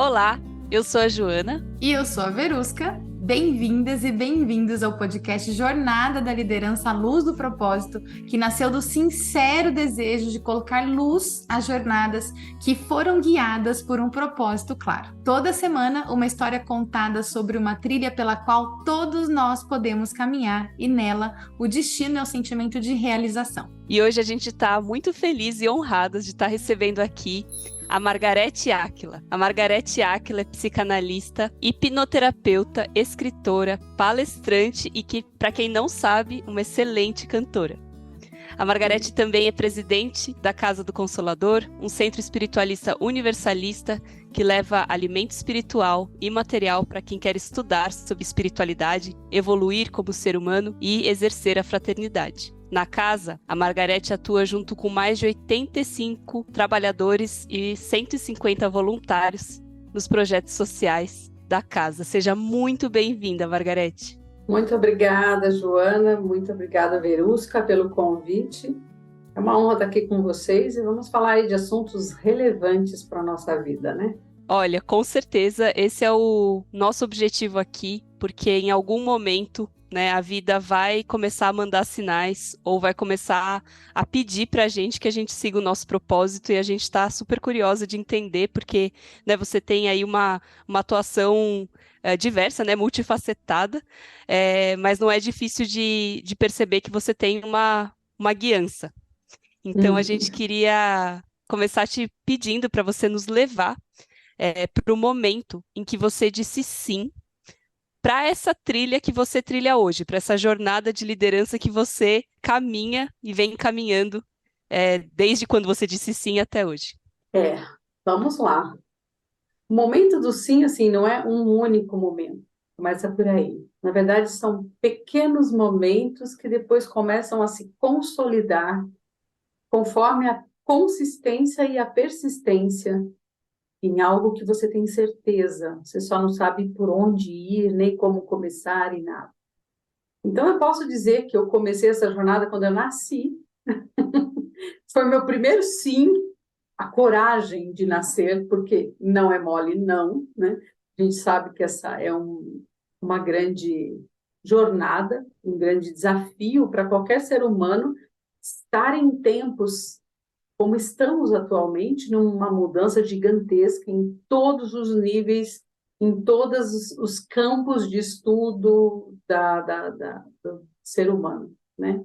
Olá, eu sou a Joana. E eu sou a Verusca. Bem-vindas e bem-vindos ao podcast Jornada da Liderança à Luz do Propósito, que nasceu do sincero desejo de colocar luz às jornadas que foram guiadas por um propósito claro. Toda semana, uma história contada sobre uma trilha pela qual todos nós podemos caminhar e nela o destino é o sentimento de realização. E hoje a gente está muito feliz e honrados de estar recebendo aqui a Margarete Áquila. A Margarete Áquila é psicanalista, hipnoterapeuta, escritora, palestrante e que, para quem não sabe, uma excelente cantora. A Margarete também é presidente da Casa do Consolador, um centro espiritualista universalista que leva alimento espiritual e material para quem quer estudar sobre espiritualidade, evoluir como ser humano e exercer a fraternidade. Na casa, a Margarete atua junto com mais de 85 trabalhadores e 150 voluntários nos projetos sociais da casa. Seja muito bem-vinda, Margarete. Muito obrigada, Joana. Muito obrigada, Verusca, pelo convite. É uma honra estar aqui com vocês e vamos falar aí de assuntos relevantes para a nossa vida, né? Olha, com certeza esse é o nosso objetivo aqui, porque em algum momento, né, a vida vai começar a mandar sinais ou vai começar a pedir para a gente que a gente siga o nosso propósito e a gente está super curiosa de entender, porque, né, você tem aí uma atuação diversa, né, multifacetada, mas não é difícil de perceber que você tem uma guiança. Então a gente queria começar te pedindo para você nos levar para o momento em que você disse sim para essa trilha que você trilha hoje, para essa jornada de liderança que você caminha e vem caminhando desde quando você disse sim até hoje. Vamos lá. O momento do sim, assim, não é um único momento, começa por aí. Na verdade, são pequenos momentos que depois começam a se consolidar conforme a consistência e a persistência em algo que você tem certeza, você só não sabe por onde ir, nem como começar e nada. Então, eu posso dizer que eu comecei essa jornada quando eu nasci. Foi meu primeiro sim, a coragem de nascer, porque não é mole, não, né? A gente sabe que essa é uma grande jornada, um grande desafio para qualquer ser humano estar em tempos como estamos atualmente, numa mudança gigantesca em todos os níveis, em todos os campos de estudo do ser humano, né?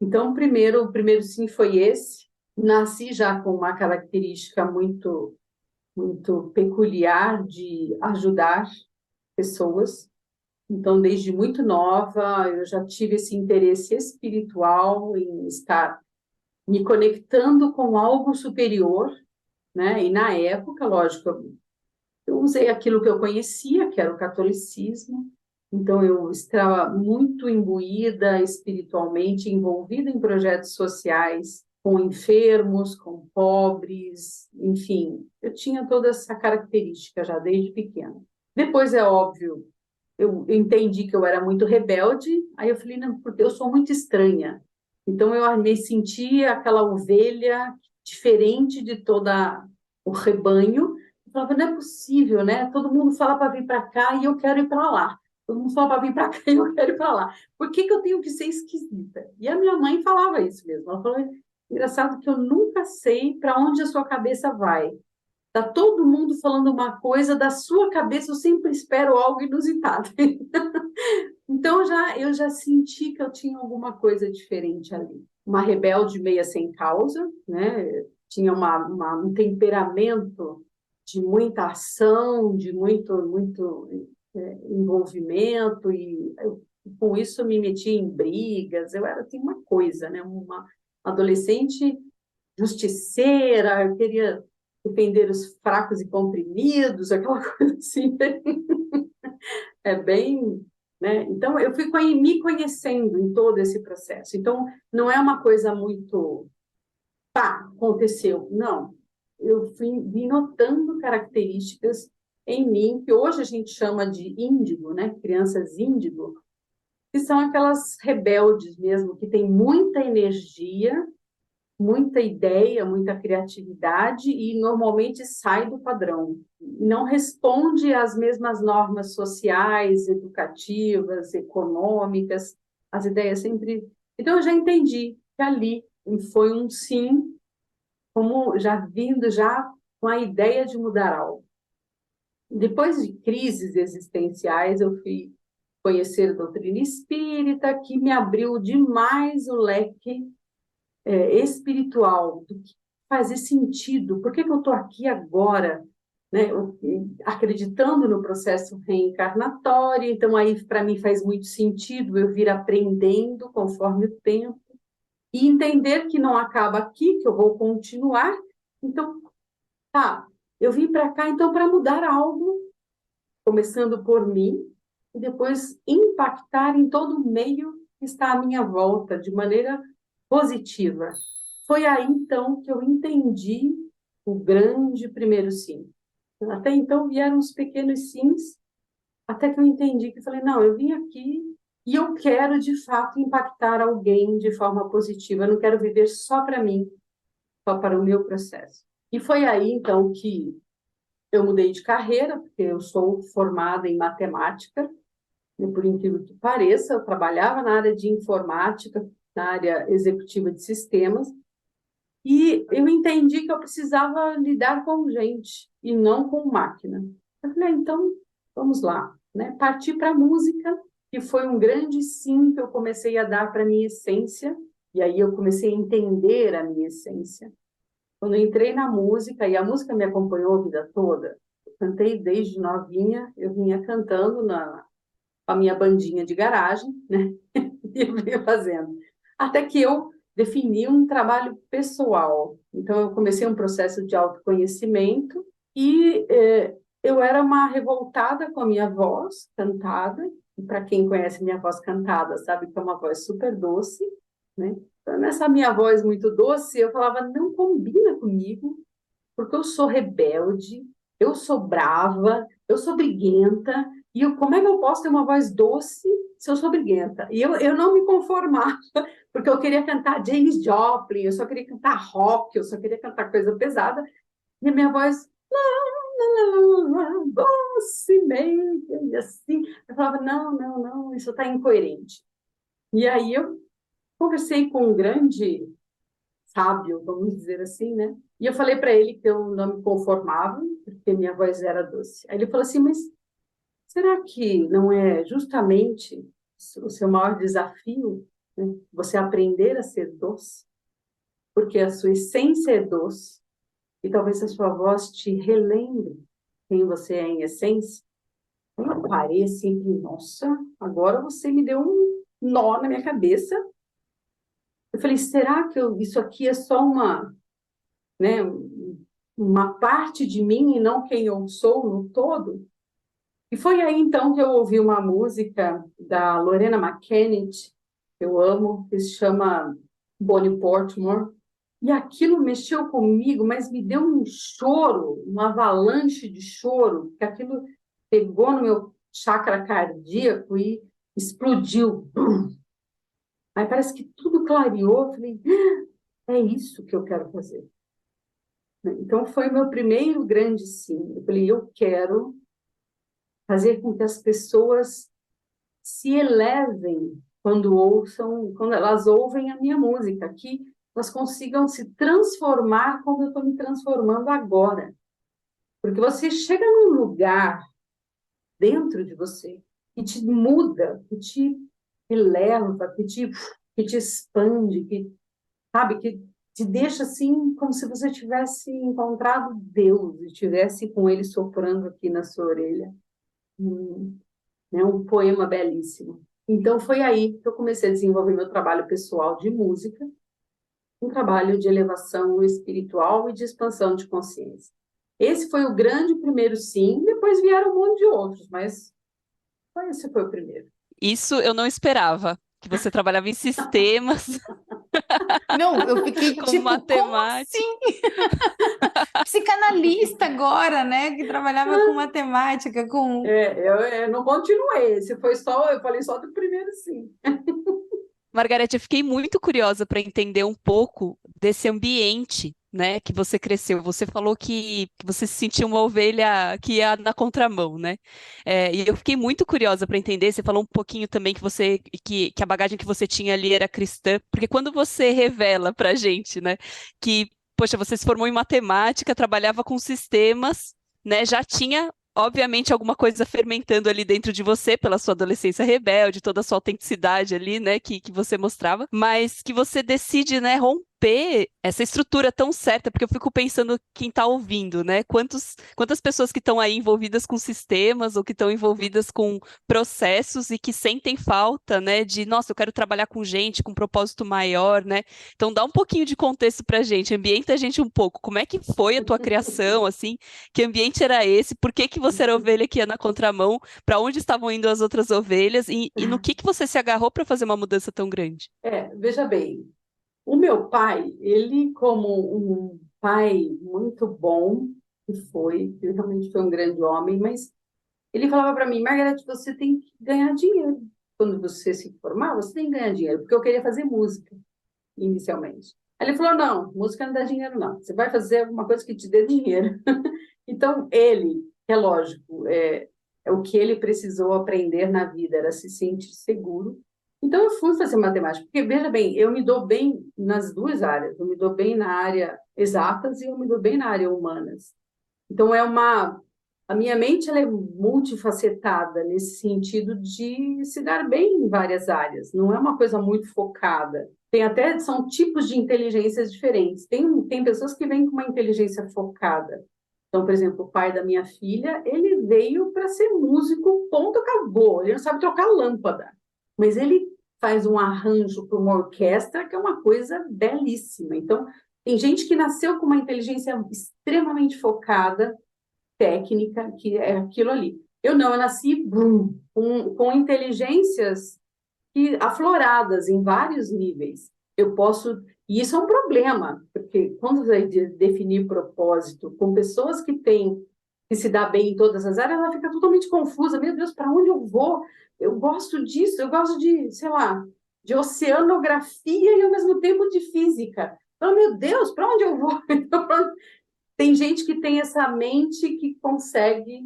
Então, o primeiro sim foi esse. Nasci já com uma característica muito, muito peculiar de ajudar pessoas. Então, desde muito nova, eu já tive esse interesse espiritual em estar me conectando com algo superior, né? E na época, lógico, eu usei aquilo que eu conhecia, que era o catolicismo. Então, eu estava muito imbuída espiritualmente, envolvida em projetos sociais, com enfermos, com pobres, enfim, eu tinha toda essa característica já desde pequena. Depois, é óbvio, eu entendi que eu era muito rebelde, aí eu falei, não, porque eu sou muito estranha. Então, eu me sentia aquela ovelha diferente de toda o rebanho. Eu falava, não é possível, né? Todo mundo fala para vir para cá e eu quero ir para lá. Todo mundo fala para vir para cá e eu quero ir para lá. Por que eu tenho que ser esquisita? E a minha mãe falava isso mesmo. Ela falou, engraçado que eu nunca sei para onde a sua cabeça vai. Tá todo mundo falando uma coisa, da sua cabeça eu sempre espero algo inusitado. Então, eu já senti que eu tinha alguma coisa diferente ali. Uma rebelde meia sem causa, né? Tinha um temperamento de muita ação, de muito envolvimento, e com isso me metia em brigas. Eu era assim, uma coisa, né? Uma adolescente justiceira, eu queria defender os fracos e comprimidos, aquela coisa assim. É bem, né? Então, eu fui me conhecendo em todo esse processo. Então, não é uma coisa muito, pá, aconteceu. Não. Eu vim notando características em mim, que hoje a gente chama de índigo, né? Crianças índigo, que são aquelas rebeldes mesmo, que têm muita energia, muita ideia, muita criatividade e normalmente sai do padrão. Não responde às mesmas normas sociais, educativas, econômicas. As ideias sempre. Então, eu já entendi que ali foi um sim, como já vindo já com a ideia de mudar algo. Depois de crises existenciais, eu fui conhecer a doutrina espírita, que me abriu demais o leque espiritual, do que fazer sentido, por que que eu estou aqui agora, né? Acreditando no processo reencarnatório, então aí para mim faz muito sentido eu vir aprendendo conforme o tempo, e entender que não acaba aqui, que eu vou continuar, então, tá, eu vim para cá então para mudar algo, começando por mim, e depois impactar em todo o meio que está à minha volta, de maneira positiva. Foi aí, então, que eu entendi o grande primeiro sim. Até então vieram os pequenos sims, até que eu entendi que falei, não, eu vim aqui e eu quero, de fato, impactar alguém de forma positiva. Eu não quero viver só para mim, só para o meu processo. E foi aí, então, que eu mudei de carreira, porque eu sou formada em matemática, e por incrível que pareça, eu trabalhava na área de informática, na área executiva de sistemas, e eu entendi que eu precisava lidar com gente e não com máquina. Eu falei, então, vamos lá, né? Parti para a música, que foi um grande sim que eu comecei a dar para a minha essência, e aí eu comecei a entender a minha essência. Quando eu entrei na música, e a música me acompanhou a vida toda, eu cantei desde novinha, eu vinha cantando com a minha bandinha de garagem, né? E eu vinha fazendo. Até que eu defini um trabalho pessoal. Então, eu comecei um processo de autoconhecimento e eu era uma revoltada com a minha voz cantada. E para quem conhece minha voz cantada, sabe que é uma voz super doce, né? Então, nessa minha voz muito doce, eu falava, não combina comigo, porque eu sou rebelde, eu sou brava, eu sou briguenta, e como é que eu posso ter uma voz doce se eu sou briguenta? E eu não me conformava, porque eu queria cantar Janis Joplin, eu só queria cantar rock, eu só queria cantar coisa pesada, e a minha voz, docemente, e assim, eu falava, não, não, não, isso está incoerente. E aí eu conversei com um grande sábio, vamos dizer assim, né? E eu falei para ele que eu não me conformava, porque minha voz era doce. Aí ele falou assim, mas será que não é justamente o seu maior desafio, né? Você aprender a ser doce? Porque a sua essência é doce, e talvez a sua voz te relembre quem você é em essência. Eu parei assim, nossa, agora você me deu um nó na minha cabeça. Eu falei, será que isso aqui é só né, uma parte de mim e não quem eu sou no todo? E foi aí então que eu ouvi uma música da Lorena McKennitt, que eu amo, que se chama Bonnie Portmore, e aquilo mexeu comigo, mas me deu um choro, uma avalanche de choro, que aquilo pegou no meu chakra cardíaco e explodiu. Aí parece que tudo clareou, eu falei, é isso que eu quero fazer. Então, foi o meu primeiro grande sim. Eu falei, eu quero fazer com que as pessoas se elevem quando elas ouvem a minha música, que elas consigam se transformar como eu estou me transformando agora. Porque você chega num lugar dentro de você que te muda, que te eleva, que te expande, sabe, que te deixa assim como se você tivesse encontrado Deus e estivesse com ele soprando aqui na sua orelha. Né, um poema belíssimo. Então foi aí que eu comecei a desenvolver meu trabalho pessoal de música, um trabalho de elevação espiritual e de expansão de consciência. Esse foi o grande primeiro sim, depois vieram um monte de outros, mas esse foi o primeiro. Isso eu não esperava, que você trabalhava em sistemas. Não, eu fiquei com tipo, matemática. como assim? Psicanalista agora, né? Que trabalhava com matemática, com... Eu não continuei, eu falei só do primeiro sim. Margarete, eu fiquei muito curiosa para entender um pouco desse ambiente, né, que você cresceu. Você falou que você se sentia uma ovelha que ia na contramão, né? E eu fiquei muito curiosa para entender. Você falou um pouquinho também que a bagagem que você tinha ali era cristã, porque quando você revela para gente, né, que poxa, você se formou em matemática, trabalhava com sistemas, né? Já tinha obviamente alguma coisa fermentando ali dentro de você pela sua adolescência rebelde, toda a sua autenticidade ali, né, que você mostrava, mas que você decide, né, romper essa estrutura tão certa, porque eu fico pensando quem está ouvindo, né, quantas pessoas que estão aí envolvidas com sistemas ou que estão envolvidas com processos e que sentem falta, né, de, nossa, eu quero trabalhar com gente, com um propósito maior, né, então dá um pouquinho de contexto pra gente, ambienta a gente um pouco, como é que foi a tua criação, assim, que ambiente era esse? Por que que você era a ovelha que ia na contramão? Para onde estavam indo as outras ovelhas? E no que você se agarrou para fazer uma mudança tão grande? Veja bem, o meu pai, ele como um pai muito bom, ele realmente foi um grande homem, mas ele falava para mim, Margareth, você tem que ganhar dinheiro. Quando você se formar, você tem que ganhar dinheiro, porque eu queria fazer música, inicialmente. Aí ele falou, não, música não dá dinheiro, não. Você vai fazer alguma coisa que te dê dinheiro. Então, ele, é lógico, é o que ele precisou aprender na vida, era se sentir seguro. Então, eu fui fazer matemática, porque, veja bem, eu me dou bem nas duas áreas. Eu me dou bem na área exatas e eu me dou bem na área humanas. Então, a minha mente ela é multifacetada nesse sentido de se dar bem em várias áreas. Não é uma coisa muito focada. São tipos de inteligências diferentes. Tem pessoas que vêm com uma inteligência focada. Então, por exemplo, o pai da minha filha, ele veio para ser músico, ponto, acabou. Ele não sabe trocar lâmpada, mas ele faz um arranjo para uma orquestra que é uma coisa belíssima. Então, tem gente que nasceu com uma inteligência extremamente focada, técnica, que é aquilo ali. Eu não, eu nasci com inteligências afloradas em vários níveis. E isso é um problema, porque quando vai definir propósito com pessoas que se dá bem em todas as áreas, ela fica totalmente confusa. Meu Deus, para onde eu vou? Eu gosto disso, eu gosto de, sei lá, de oceanografia e ao mesmo tempo de física. Então, meu Deus, para onde eu vou? Então, tem gente que tem essa mente que consegue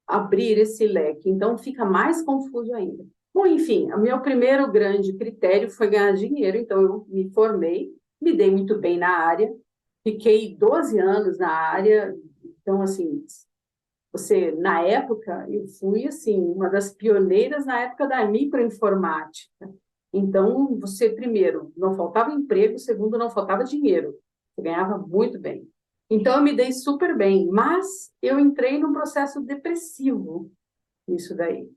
abrir esse leque, então fica mais confuso ainda. Bom, enfim, o meu primeiro grande critério foi ganhar dinheiro, então eu me formei, me dei muito bem na área, fiquei 12 anos na área, então, assim, na época, eu fui, assim, uma das pioneiras na época da microinformática. Então, primeiro, não faltava emprego, segundo, não faltava dinheiro, você ganhava muito bem. Então, eu me dei super bem, mas eu entrei num processo depressivo nisso daí.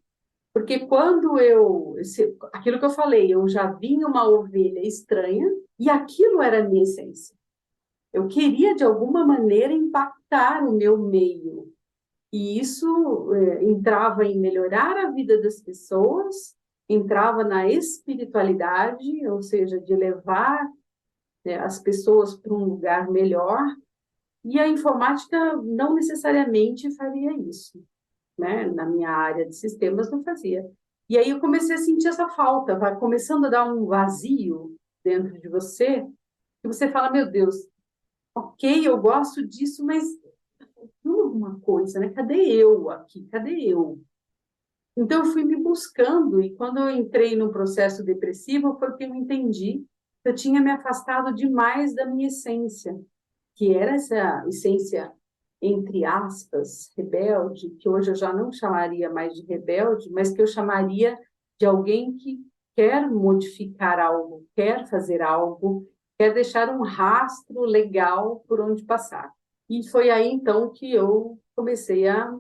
Porque aquilo que eu falei, eu já vinha uma ovelha estranha e aquilo era a minha essência. Eu queria, de alguma maneira, impactar o meu meio. E isso entrava em melhorar a vida das pessoas, entrava na espiritualidade, ou seja, de levar, né, as pessoas para um lugar melhor. E a informática não necessariamente faria isso, né? Na minha área de sistemas não fazia. E aí eu comecei a sentir essa falta, vai começando a dar um vazio dentro de você, que você fala, meu Deus, ok, eu gosto disso, mas não alguma coisa, né? Cadê eu aqui? Cadê eu? Então eu fui me buscando e quando eu entrei no processo depressivo foi que eu entendi que eu tinha me afastado demais da minha essência, que era essa essência, entre aspas, rebelde, que hoje eu já não chamaria mais de rebelde, mas que eu chamaria de alguém que quer modificar algo, quer fazer algo, quer deixar um rastro legal por onde passar. E foi aí, então, que eu comecei a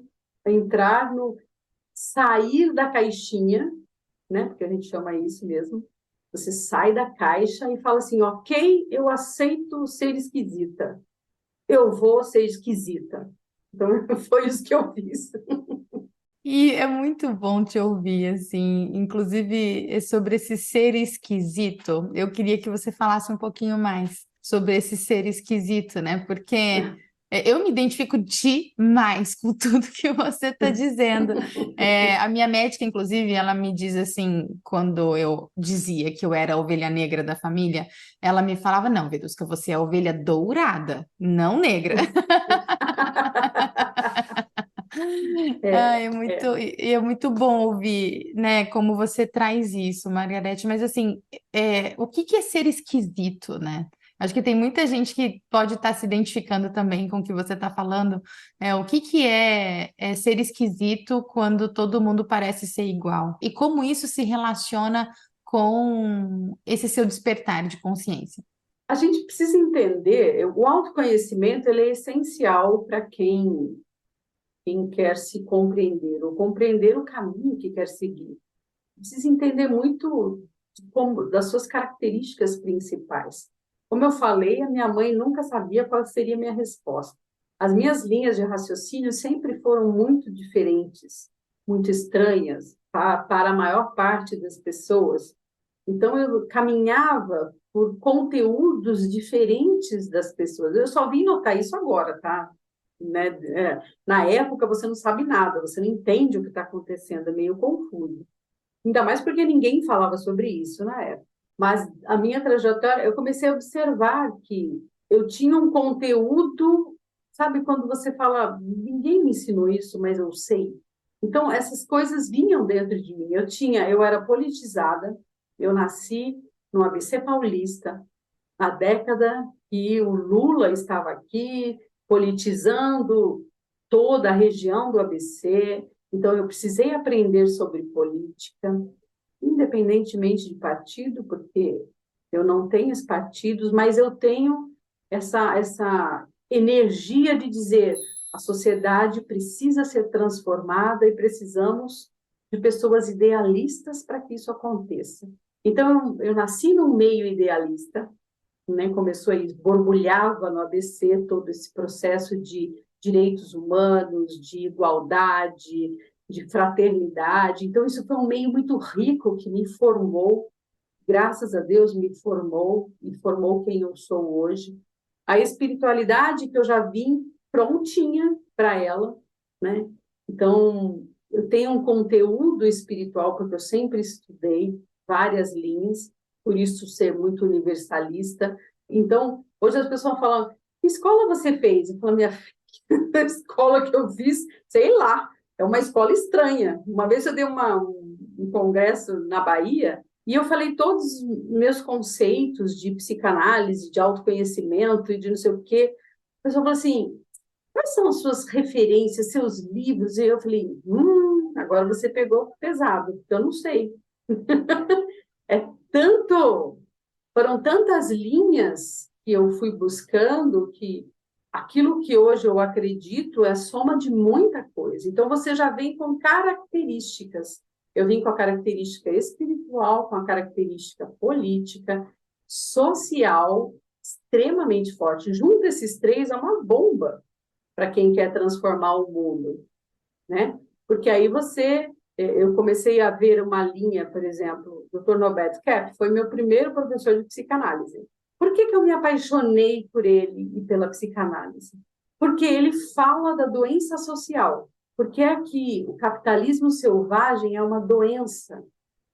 entrar sair da caixinha, né? Porque a gente chama isso mesmo. Você sai da caixa e fala assim, ok, eu aceito ser esquisita. Eu vou ser esquisita. Então, foi isso que eu fiz. E é muito bom te ouvir, assim, inclusive sobre esse ser esquisito. Eu queria que você falasse um pouquinho mais sobre esse ser esquisito, né? Porque Eu me identifico demais com tudo que você está dizendo. A minha médica, inclusive, ela me diz assim, quando eu dizia que eu era a ovelha negra da família, ela me falava, não, Vedusca, você é a ovelha dourada, não negra. É, é. É muito bom ouvir, né, como você traz isso, Margarete, mas assim, o que que é ser esquisito, né? Acho que tem muita gente que pode estar se identificando também com o que você está falando. O que que é ser esquisito quando todo mundo parece ser igual? E como isso se relaciona com esse seu despertar de consciência? A gente precisa entender, o autoconhecimento ele é essencial para quem quer se compreender, ou compreender o caminho que quer seguir. Precisa entender muito das suas características principais. Como eu falei, a minha mãe nunca sabia qual seria a minha resposta. As minhas linhas de raciocínio sempre foram muito diferentes, muito estranhas para a maior parte das pessoas. Então, eu caminhava por conteúdos diferentes das pessoas. Eu só vim notar isso agora, tá? Né? Na época, você não sabe nada, você não entende o que está acontecendo, é meio confuso. Ainda mais porque ninguém falava sobre isso na época. Mas a minha trajetória, eu comecei a observar que eu tinha um conteúdo, sabe, quando você fala, ninguém me ensinou isso, mas eu sei. Então, essas coisas vinham dentro de mim. Eu era politizada, eu nasci no ABC Paulista, na década que o Lula estava aqui, politizando toda a região do ABC. Então, eu precisei aprender sobre política, independentemente de partido, porque eu não tenho os partidos, mas eu tenho essa energia de dizer a sociedade precisa ser transformada e precisamos de pessoas idealistas para que isso aconteça. Então, eu nasci num meio idealista, né? Começou aí, borbulhava no ABC todo esse processo de direitos humanos, de igualdade, de fraternidade. Então, isso foi um meio muito rico que me formou, graças a Deus me formou, e formou quem eu sou hoje. A espiritualidade que eu já vim prontinha para ela, né? Então, eu tenho um conteúdo espiritual, porque eu sempre estudei várias linhas, por isso ser muito universalista. Então, hoje as pessoas falam, que escola você fez? Eu falo, minha filha, a escola que eu fiz, sei lá, é uma escola estranha. Uma vez eu dei um congresso na Bahia, e eu falei todos os meus conceitos de psicanálise, de autoconhecimento e de não sei o quê. A pessoa falou assim, quais são as suas referências, seus livros? E eu falei, agora você pegou pesado, porque eu não sei. É tanto, foram tantas linhas que eu fui buscando que aquilo que hoje eu acredito é a soma de muita coisa. Então, você já vem com características. Eu vim com a característica espiritual, com a característica política, social, extremamente forte. Junto esses três é uma bomba para quem quer transformar o mundo, né? Porque aí eu comecei a ver uma linha, por exemplo, o Dr. Norbert Kepp foi meu primeiro professor de psicanálise. Por que eu me apaixonei por ele e pela psicanálise? Porque ele fala da doença social. Porque aqui o capitalismo selvagem é uma doença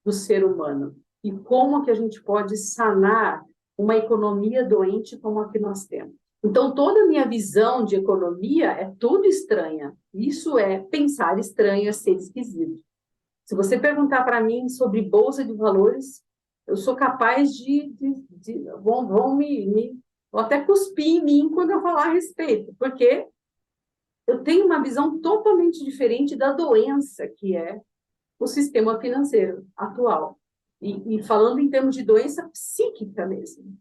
do ser humano. E como que a gente pode sanar uma economia doente como a que nós temos? Então, toda a minha visão de economia é tudo estranha. Isso é pensar estranho, é ser esquisito. Se você perguntar para mim sobre bolsa de valores, eu sou capaz vão até cuspir em mim quando eu falar a respeito, porque eu tenho uma visão totalmente diferente da doença que é o sistema financeiro atual. E falando em termos de doença psíquica mesmo,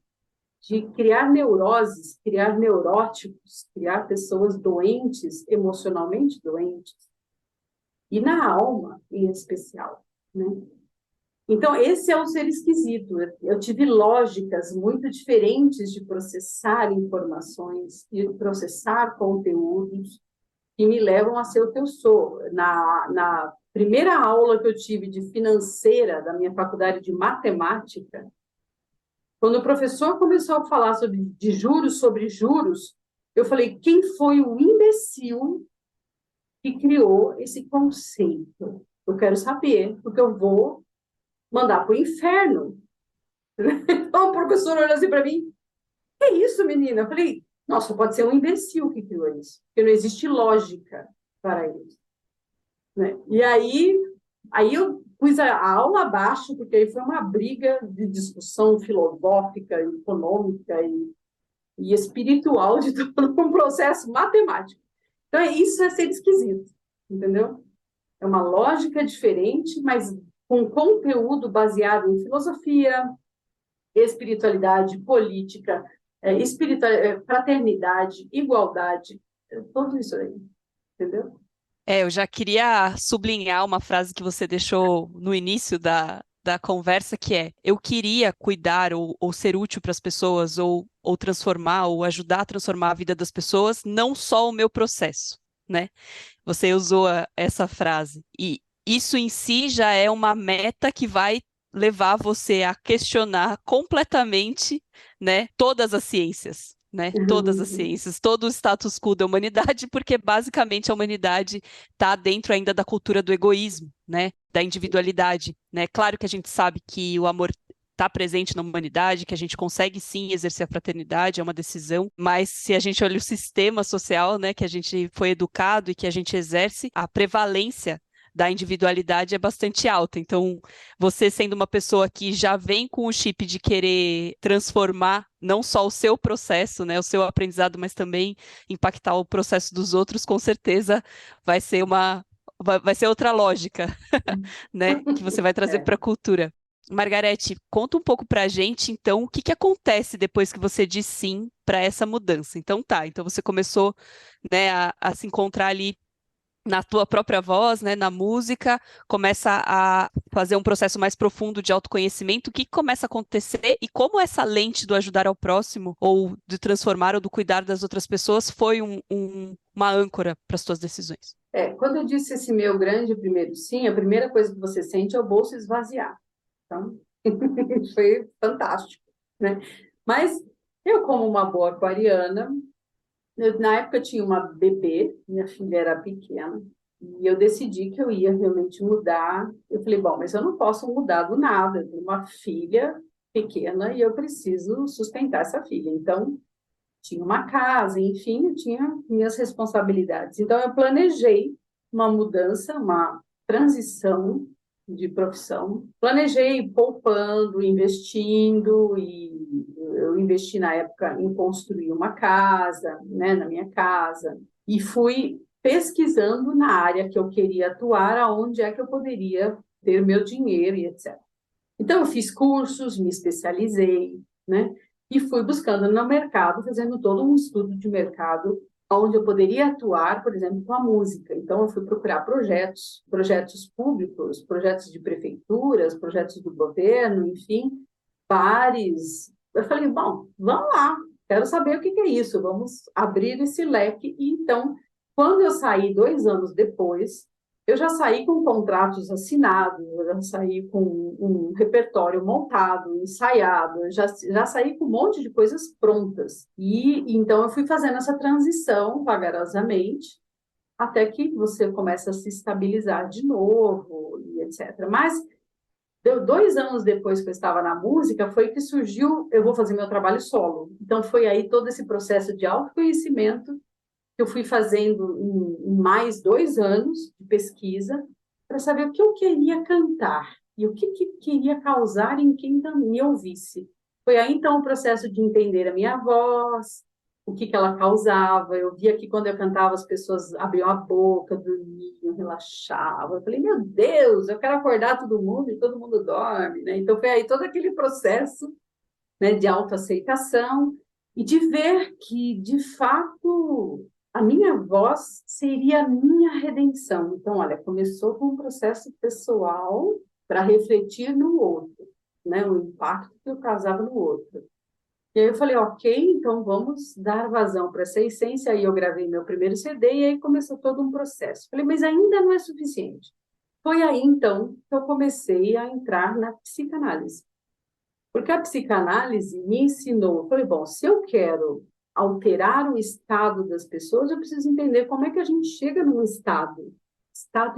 de criar neuroses, criar neuróticos, criar pessoas doentes, emocionalmente doentes, e na alma em especial, né? Então, esse é o ser esquisito. Eu tive lógicas muito diferentes de processar informações e processar conteúdos que me levam a ser o que eu sou. Na primeira aula que eu tive de financeira da minha faculdade de matemática, quando o professor começou a falar sobre juros, Eu falei, quem foi o imbecil que criou esse conceito? Eu quero saber, porque eu vou mandar para o inferno. Então, o professor olhou assim para mim, que é isso, menina? Eu falei, nossa, pode ser um imbecil que criou isso, porque não existe lógica para isso, né? E aí eu pus a aula abaixo, porque aí foi uma briga de discussão filosófica, econômica e espiritual de todo um processo matemático. Então, isso é ser esquisito, entendeu? É uma lógica diferente, mas com conteúdo baseado em filosofia, espiritualidade, política, fraternidade, igualdade, tudo isso aí, entendeu? Eu já queria sublinhar uma frase que você deixou no início da conversa, que é: eu queria cuidar ou ser útil para as pessoas, ou transformar, ou ajudar a transformar a vida das pessoas, não só o meu processo, né? Você usou essa frase. E isso em si já é uma meta que vai levar você a questionar completamente, né, todas as ciências. Né, todas as Uhum. ciências, todo o status quo da humanidade, porque basicamente a humanidade está dentro ainda da cultura do egoísmo, né, da individualidade, né. Claro que a gente sabe que o amor está presente na humanidade, que a gente consegue sim exercer a fraternidade, é uma decisão, mas se a gente olha o sistema social, né, que a gente foi educado e que a gente exerce, a prevalência da individualidade é bastante alta. Então, você sendo uma pessoa que já vem com o chip de querer transformar não só o seu processo, né, o seu aprendizado, mas também impactar o processo dos outros, com certeza vai ser vai ser outra lógica, né, que você vai trazer É. para a cultura. Margarete, conta um pouco para a gente, então, o que que acontece depois que você diz sim para essa mudança. Então tá, então você começou, né, a se encontrar ali na tua própria voz, né, na música, começa a fazer um processo mais profundo de autoconhecimento. O que começa a acontecer e como essa lente do ajudar ao próximo, ou de transformar, ou do cuidar das outras pessoas, foi uma âncora para as tuas decisões? Quando eu disse esse meu grande primeiro sim, a primeira coisa que você sente é o bolso esvaziar. Então, foi fantástico, né? Mas eu, como uma boa aquariana, na época eu tinha uma bebê, minha filha era pequena, e eu decidi que eu ia realmente mudar. Eu falei, bom, mas eu não posso mudar do nada, eu tenho uma filha pequena e eu preciso sustentar essa filha. Então, tinha uma casa, enfim, eu tinha minhas responsabilidades. Então, eu planejei uma mudança, uma transição de profissão. Planejei poupando, investindo, e eu investi na época em construir uma casa, né, na minha casa, e fui pesquisando na área que eu queria atuar, aonde é que eu poderia ter meu dinheiro e etc. Então, eu fiz cursos, me especializei, né? E fui buscando no mercado, fazendo todo um estudo de mercado, onde eu poderia atuar, por exemplo, com a música. Então, eu fui procurar projetos públicos, projetos de prefeituras, projetos do governo, enfim, bares. Eu falei, bom, vamos lá, quero saber o que é isso, vamos abrir esse leque. E então, quando eu saí 2 anos depois, eu já saí com contratos assinados, eu já saí com um repertório montado, ensaiado, já saí com um monte de coisas prontas. E então eu fui fazendo essa transição vagarosamente, até que você começa a se estabilizar de novo, e etc. Mas deu 2 anos depois que eu estava na música, foi que surgiu, eu vou fazer meu trabalho solo. Então foi aí todo esse processo de autoconhecimento que eu fui fazendo em mais 2 anos de pesquisa para saber o que eu queria cantar e o que queria causar em quem me ouvisse. Foi aí, então, o processo de entender a minha voz, o que ela causava. Eu via que quando eu cantava, as pessoas abriam a boca, dormiam, relaxavam. Eu falei, meu Deus, eu quero acordar todo mundo e todo mundo dorme, né? Então, foi aí todo aquele processo, né, de autoaceitação e de ver que, de fato, a minha voz seria a minha redenção. Então, olha, começou com um processo pessoal para refletir no outro, né, o impacto que eu causava no outro. E aí eu falei, ok, então vamos dar vazão para essa essência. Aí eu gravei meu primeiro CD e aí começou todo um processo. Falei, mas ainda não é suficiente. Foi aí, então, que eu comecei a entrar na psicanálise. Porque a psicanálise me ensinou, eu falei, bom, se eu quero alterar o estado das pessoas, eu preciso entender como é que a gente chega num estado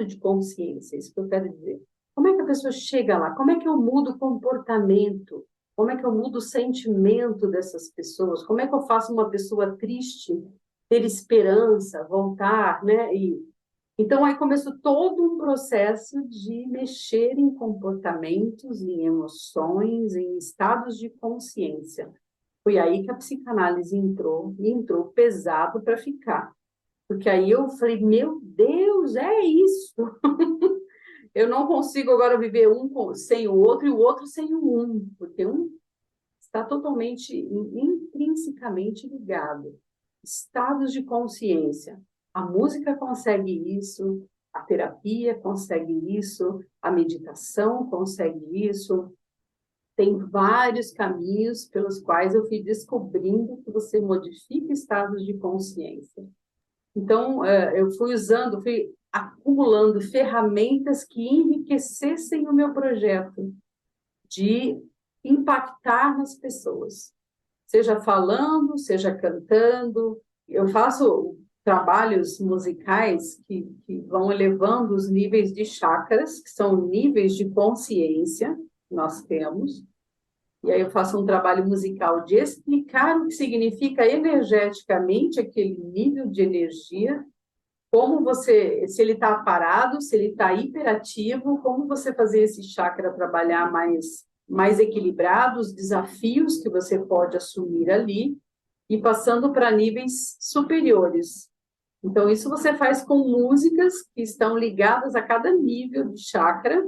de consciência, isso que eu quero dizer. Como é que a pessoa chega lá? Como é que eu mudo o comportamento? Como é que eu mudo o sentimento dessas pessoas? Como é que eu faço uma pessoa triste ter esperança, voltar, né? Então, aí começou todo um processo de mexer em comportamentos, em emoções, em estados de consciência. Foi aí que a psicanálise entrou, e entrou pesado para ficar. Porque aí eu falei, meu Deus, é isso! Eu não consigo agora viver sem o outro e o outro sem o um, porque um está totalmente, intrinsecamente ligado. Estados de consciência. A música consegue isso, a terapia consegue isso, a meditação consegue isso. Tem vários caminhos pelos quais eu fui descobrindo que você modifica estados de consciência. Então, eu fui acumulando ferramentas que enriquecessem o meu projeto de impactar nas pessoas, seja falando, seja cantando. Eu faço trabalhos musicais que vão elevando os níveis de chakras, que são níveis de consciência que nós temos. E aí eu faço um trabalho musical de explicar o que significa energeticamente aquele nível de energia, se ele está parado, se ele está hiperativo, como você fazer esse chakra trabalhar mais equilibrado, os desafios que você pode assumir ali, e passando para níveis superiores. Então, isso você faz com músicas que estão ligadas a cada nível de chakra,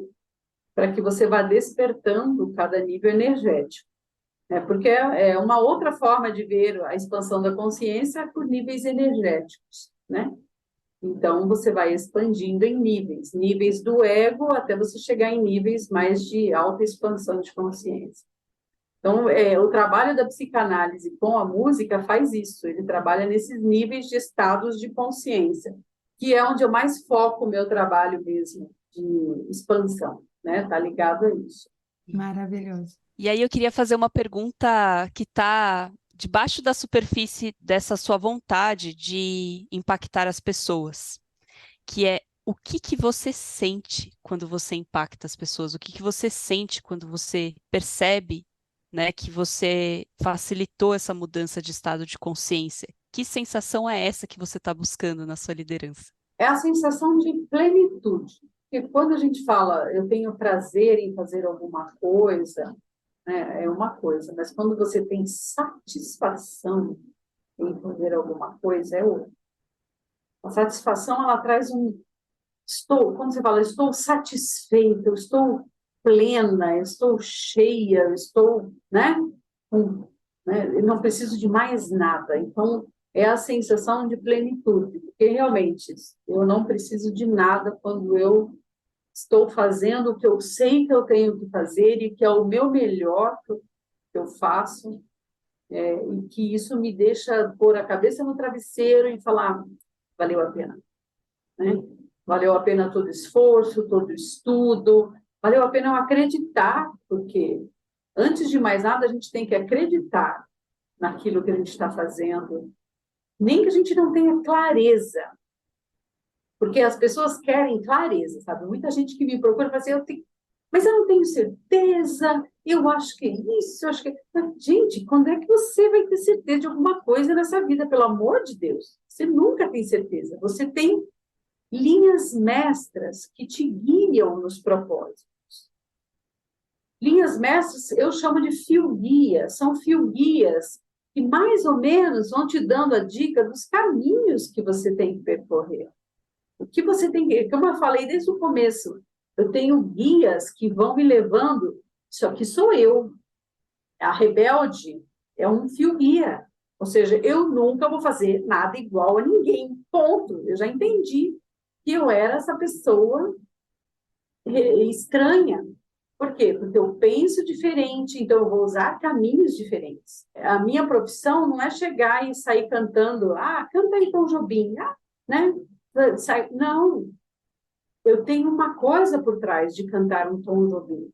para que você vá despertando cada nível energético. Porque é uma outra forma de ver a expansão da consciência por níveis energéticos, né? Então, você vai expandindo em níveis do ego, até você chegar em níveis mais de alta expansão de consciência. Então, o trabalho da psicanálise com a música faz isso, ele trabalha nesses níveis de estados de consciência, que é onde eu mais foco o meu trabalho mesmo, de expansão, né? Está ligado a isso. Maravilhoso. E aí eu queria fazer uma pergunta que está debaixo da superfície dessa sua vontade de impactar as pessoas, que é o que que você sente quando você impacta as pessoas? O que que você sente quando você percebe, né, que você facilitou essa mudança de estado de consciência? Que sensação é essa que você está buscando na sua liderança? É a sensação de plenitude. Porque quando a gente fala, eu tenho prazer em fazer alguma coisa, né, é uma coisa, mas quando você tem satisfação em fazer alguma coisa, é outra. A satisfação, ela traz quando você fala, estou satisfeita, eu estou plena, eu estou cheia, eu estou, né, eu não preciso de mais nada. Então, é a sensação de plenitude, porque realmente eu não preciso de nada quando eu estou fazendo o que eu sei que eu tenho que fazer e que é o meu melhor que eu faço, e que isso me deixa pôr a cabeça no travesseiro e falar, valeu a pena, né? Valeu a pena todo esforço, todo estudo, valeu a pena eu acreditar, porque antes de mais nada a gente tem que acreditar naquilo que a gente está fazendo, nem que a gente não tenha clareza, porque as pessoas querem clareza, sabe? Muita gente que me procura fala assim, mas eu não tenho certeza, eu acho que é isso, eu acho que... Gente, quando é que você vai ter certeza de alguma coisa nessa vida? Pelo amor de Deus, você nunca tem certeza. Você tem linhas mestras que te guiam nos propósitos. Linhas mestras, eu chamo de fio-guia, são fio-guias que mais ou menos vão te dando a dica dos caminhos que você tem que percorrer. O que você tem que... Como eu falei desde o começo, eu tenho guias que vão me levando, só que sou eu. A rebelde é um fio-guia, ou seja, eu nunca vou fazer nada igual a ninguém, ponto. Eu já entendi que eu era essa pessoa estranha. Por quê? Porque eu penso diferente, então eu vou usar caminhos diferentes. A minha profissão não é chegar e sair cantando, canta aí Tom Jobim, né? Não, eu tenho uma coisa por trás de cantar um Tom Jobim.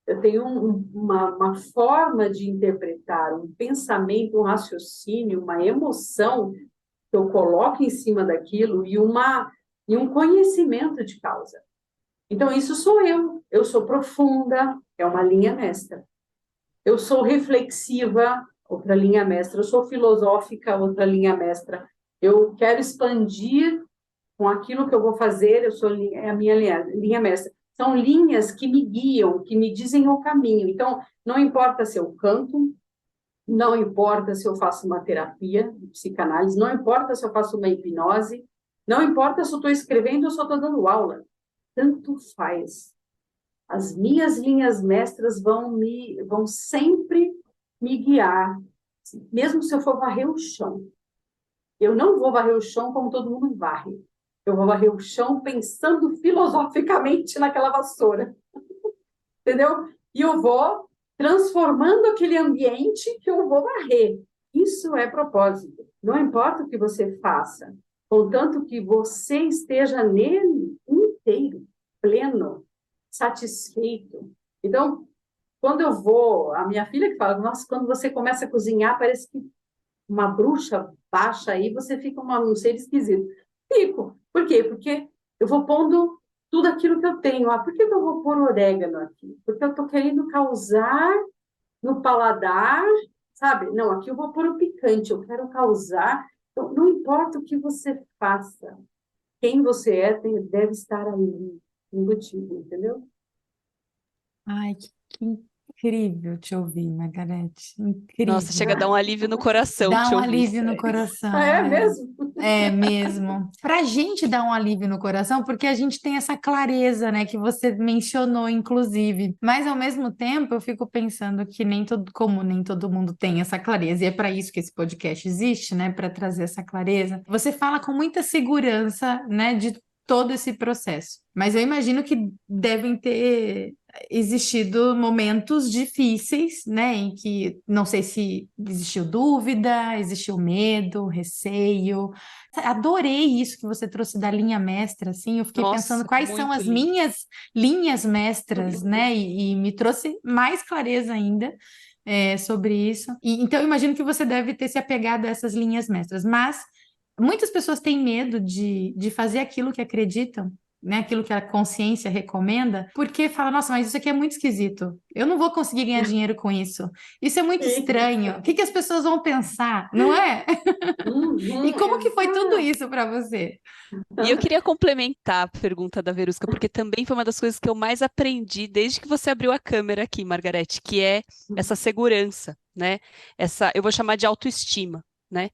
eu tenho uma forma de interpretar, um pensamento, um raciocínio, uma emoção que eu coloco em cima daquilo e um conhecimento de causa. Então, isso sou eu. Eu sou profunda, é uma linha mestra. Eu sou reflexiva, outra linha mestra. Eu sou filosófica, outra linha mestra. Eu quero expandir com aquilo que eu vou fazer, é a minha linha mestra. São linhas que me guiam, que me dizem o caminho. Então, não importa se eu canto, não importa se eu faço uma terapia de psicanálise, não importa se eu faço uma hipnose, não importa se eu estou escrevendo ou se eu estou dando aula. Tanto faz. As minhas linhas mestras vão sempre me guiar, mesmo se eu for varrer o chão. Eu não vou varrer o chão como todo mundo varre. Eu vou varrer o chão pensando filosoficamente naquela vassoura. Entendeu? E eu vou transformando aquele ambiente que eu vou varrer. Isso é propósito. Não importa o que você faça, contanto que você esteja nele inteiro, pleno, satisfeito. Então, quando eu vou, a minha filha que fala, nossa, quando você começa a cozinhar, parece que uma bruxa baixa aí, você fica um ser esquisito. Fico. Por quê? Porque eu vou pondo tudo aquilo que eu tenho. Por que eu vou pôr orégano aqui? Porque eu estou querendo causar no paladar, sabe? Não, aqui eu vou pôr o picante, eu quero causar. Então, não importa o que você faça, quem você é deve estar ali, embutido, entendeu? Ai, que incrível te ouvir, Margarete. Nossa, chega a Incrível. dar um alívio no coração Dá te um ouvir. alívio no coração. É mesmo? É mesmo. Pra gente dar um alívio no coração, porque a gente tem essa clareza, né, que você mencionou, inclusive. Mas ao mesmo tempo, eu fico pensando que como nem todo mundo tem essa clareza, e é para isso que esse podcast existe, né, para trazer essa clareza. Você fala com muita segurança, né, de todo esse processo. Mas eu imagino que devem ter existido momentos difíceis, né, em que não sei se existiu dúvida, existiu medo, receio. Adorei isso que você trouxe da linha mestra, assim, eu fiquei pensando Nossa, quais são muito as lindo. minhas linhas mestras, né, e me trouxe mais clareza ainda. Sobre isso. Então, eu imagino que você deve ter se apegado a essas linhas mestras, mas muitas pessoas têm medo de fazer aquilo que acreditam, né? Aquilo que a consciência recomenda, porque fala, nossa, mas isso aqui é muito esquisito. Eu não vou conseguir ganhar dinheiro com isso. Isso é muito estranho. O que que as pessoas vão pensar, não é? E como que foi tudo isso para você? E eu queria complementar a pergunta da Verusca, porque também foi uma das coisas que eu mais aprendi desde que você abriu a câmera aqui, Margarete, que é essa segurança, né? Eu vou chamar de autoestima, né?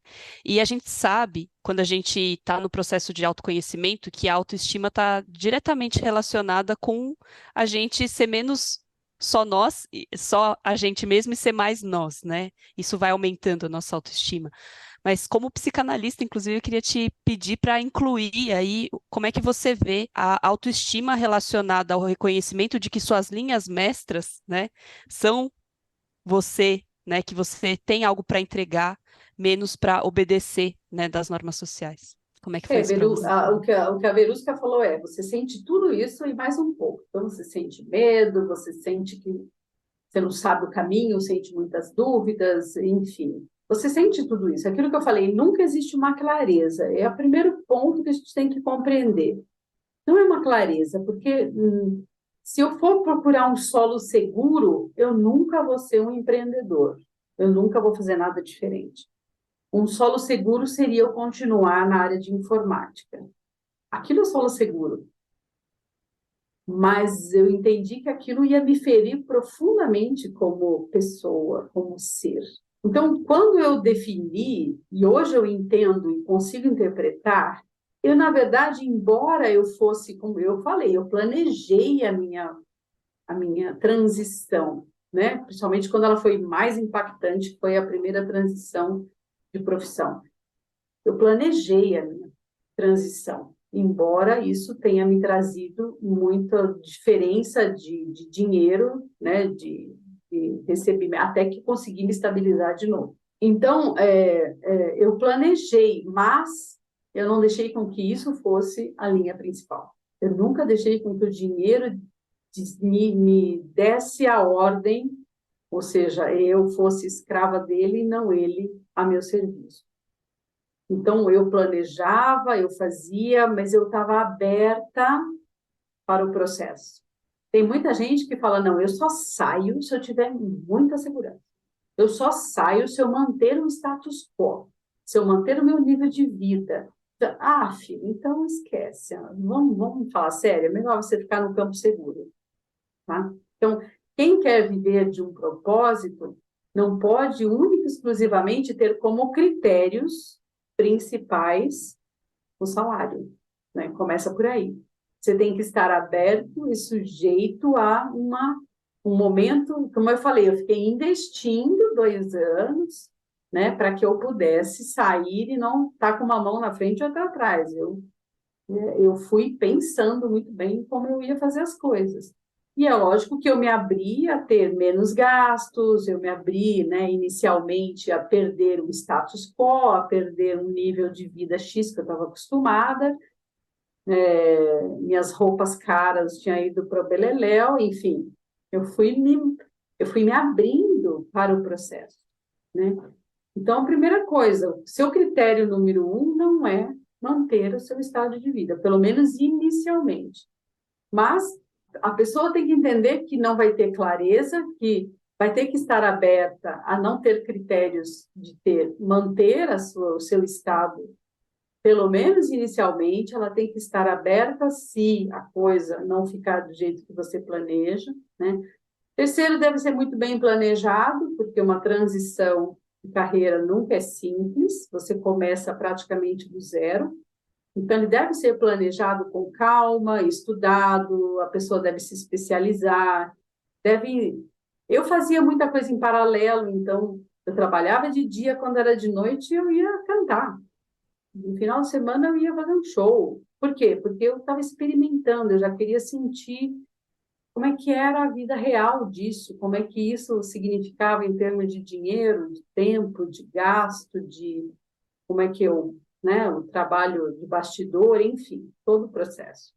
E a gente sabe, quando a gente está no processo de autoconhecimento, que a autoestima está diretamente relacionada com a gente ser menos só nós, só a gente mesmo e ser mais nós, né? Isso vai aumentando a nossa autoestima. Mas como psicanalista, inclusive, eu queria te pedir para incluir aí como é que você vê a autoestima relacionada ao reconhecimento de que suas linhas mestras, né, são você, né, que você tem algo para entregar, menos para obedecer, né, das normas sociais. Como é que foi isso para você? O que a Verusca falou você sente tudo isso e mais um pouco. Então, você sente medo, você sente que você não sabe o caminho, sente muitas dúvidas, enfim. Você sente tudo isso. Aquilo que eu falei, nunca existe uma clareza. É o primeiro ponto que a gente tem que compreender. Não é uma clareza, porque se eu for procurar um solo seguro, eu nunca vou ser um empreendedor. Eu nunca vou fazer nada diferente. Um solo seguro seria eu continuar na área de informática. Aquilo é solo seguro. Mas eu entendi que aquilo ia me ferir profundamente como pessoa, como ser. Então, quando eu defini, e hoje eu entendo e consigo interpretar, eu, na verdade, embora eu fosse, como eu falei, eu planejei a minha transição, né? Principalmente quando ela foi mais impactante, que foi a primeira transição de profissão. Eu planejei a minha transição, embora isso tenha me trazido muita diferença de dinheiro, né, de recebimento, até que consegui me estabilizar de novo. Então, eu planejei, mas eu não deixei com que isso fosse a linha principal. Eu nunca deixei com que o dinheiro me desse a ordem, ou seja, eu fosse escrava dele e não ele a meu serviço. Então, eu planejava, eu fazia, mas eu estava aberta para o processo. Tem muita gente que fala, não, eu só saio se eu tiver muita segurança. Eu só saio se eu manter o status quo, se eu manter o meu nível de vida. Ah, filho, então esquece. Vamos falar sério, é melhor você ficar no campo seguro. Tá? Então, quem quer viver de um propósito não pode única e exclusivamente ter como critérios principais o salário, né? Começa por aí. Você tem que estar aberto e sujeito a um momento, como eu falei, eu fiquei investindo 2 anos, né, para que eu pudesse sair e não estar com uma mão na frente e outra atrás. Eu fui pensando muito bem como eu ia fazer as coisas. E é lógico que eu me abri a ter menos gastos, eu me abri, né, inicialmente a perder o status quo, a perder um nível de vida X que eu estava acostumada, minhas roupas caras tinham ido para o beleléu, enfim, eu fui me abrindo para o processo, né? Então, a primeira coisa, seu critério número 1 não é manter o seu estado de vida, pelo menos inicialmente. Mas a pessoa tem que entender que não vai ter clareza, que vai ter que estar aberta a não ter critérios de manter o seu estado, pelo menos inicialmente, ela tem que estar aberta se a coisa não ficar do jeito que você planeja, né? Terceiro, deve ser muito bem planejado, porque uma transição de carreira nunca é simples, você começa praticamente do zero. Então, ele deve ser planejado com calma, estudado, a pessoa deve se especializar, Eu fazia muita coisa em paralelo, então, eu trabalhava de dia, quando era de noite, eu ia cantar. No final de semana, eu ia fazer um show. Por quê? Porque eu estava experimentando, eu já queria sentir como é que era a vida real disso, como é que isso significava em termos de dinheiro, de tempo, de gasto, de como é que né, o trabalho de bastidor, enfim, todo o processo.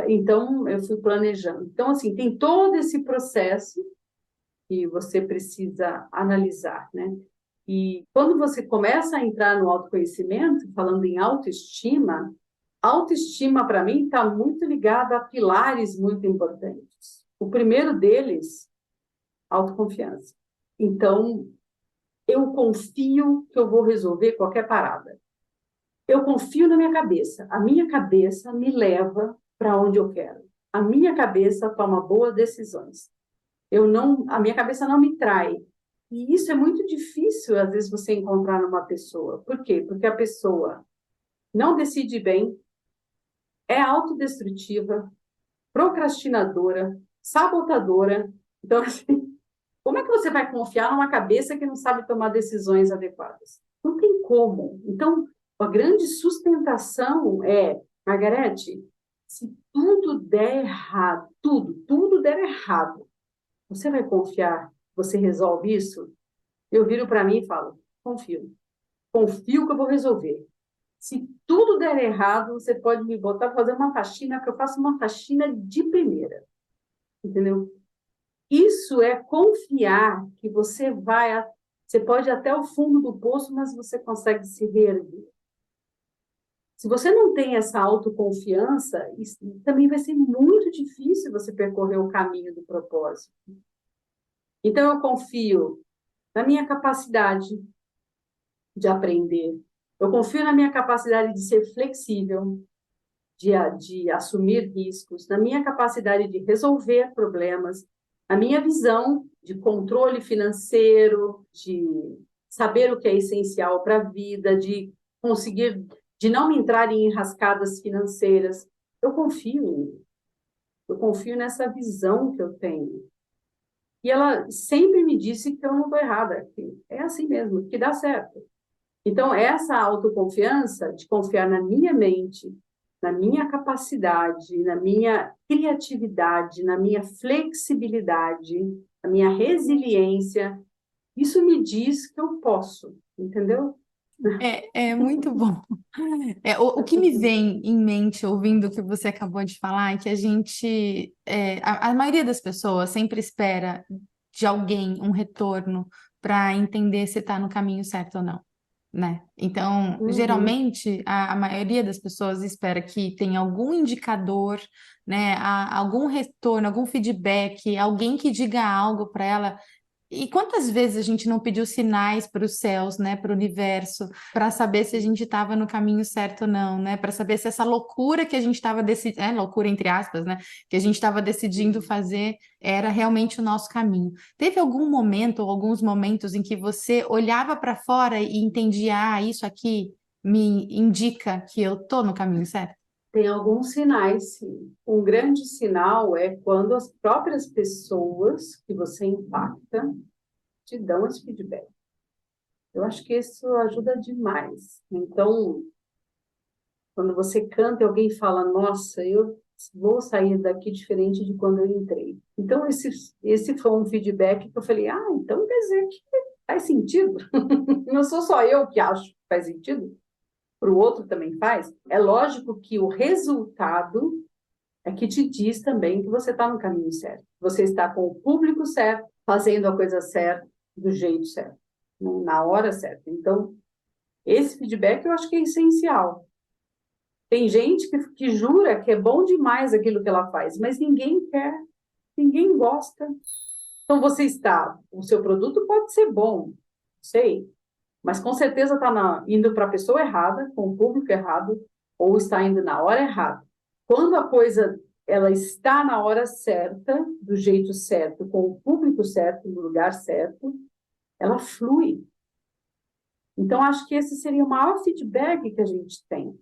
Então, eu fui planejando. Então, assim, tem todo esse processo que você precisa analisar, né? E quando você começa a entrar no autoconhecimento, falando em autoestima para mim está muito ligada a pilares muito importantes. O primeiro deles, autoconfiança. Então, eu confio que eu vou resolver qualquer parada. Eu confio na minha cabeça. A minha cabeça me leva para onde eu quero. A minha cabeça toma boas decisões. A minha cabeça não me trai. E isso é muito difícil, às vezes, você encontrar numa pessoa. Por quê? Porque a pessoa não decide bem, é autodestrutiva, procrastinadora, sabotadora. Então, assim, como é que você vai confiar numa cabeça que não sabe tomar decisões adequadas? Não tem como. Então, a grande sustentação é, Margarete, se tudo der errado, tudo der errado, você vai confiar? Você resolve isso? Eu viro para mim e falo, confio que eu vou resolver. Se tudo der errado, você pode me botar para fazer uma faxina, que eu faço uma faxina de primeira. Entendeu? Isso é confiar que você pode ir até o fundo do poço, mas você consegue se reerguer. Se você não tem essa autoconfiança, também vai ser muito difícil você percorrer o caminho do propósito. Então, eu confio na minha capacidade de aprender. Eu confio na minha capacidade de ser flexível, de assumir riscos, na minha capacidade de resolver problemas, na minha visão de controle financeiro, de saber o que é essencial para a vida, de não me entrar em enrascadas financeiras. Eu confio nessa visão que eu tenho. E ela sempre me disse que eu não estou errada, que é assim mesmo, que dá certo. Então, essa autoconfiança de confiar na minha mente, na minha capacidade, na minha criatividade, na minha flexibilidade, na minha resiliência, isso me diz que eu posso, entendeu? É muito bom. O que me vem em mente ouvindo o que você acabou de falar é que a maioria das pessoas sempre espera de alguém um retorno para entender se está no caminho certo ou não, né? Então, Uhum. geralmente, a maioria das pessoas espera que tenha algum indicador, né, algum retorno, algum feedback, alguém que diga algo para ela. E quantas vezes a gente não pediu sinais para os céus, né, para o universo, para saber se a gente estava no caminho certo ou não, né, para saber se essa loucura que a gente estava decidindo, loucura entre aspas, né, que a gente estava decidindo fazer era realmente o nosso caminho. Teve algum momento ou alguns momentos em que você olhava para fora e entendia, isso aqui me indica que eu tô no caminho certo? Tem alguns sinais, sim. Um grande sinal é quando as próprias pessoas que você impacta te dão esse feedback. Eu acho que isso ajuda demais. Então, quando você canta e alguém fala, nossa, eu vou sair daqui diferente de quando eu entrei. Então, esse foi um feedback que eu falei, então quer dizer que faz sentido. Não sou só eu que acho que faz sentido, para o outro também faz. É lógico que o resultado é que te diz também que você está no caminho certo. Você está com o público certo, fazendo a coisa certa, do jeito certo, na hora certa. Então, esse feedback eu acho que é essencial. Tem gente que jura que é bom demais aquilo que ela faz, mas ninguém quer, ninguém gosta. Então, o seu produto pode ser bom, sei, mas com certeza está indo para a pessoa errada, com o público errado, ou está indo na hora errada. Quando a coisa ela está na hora certa, do jeito certo, com o público certo, no lugar certo, ela flui. Então, acho que esse seria o maior feedback que a gente tem.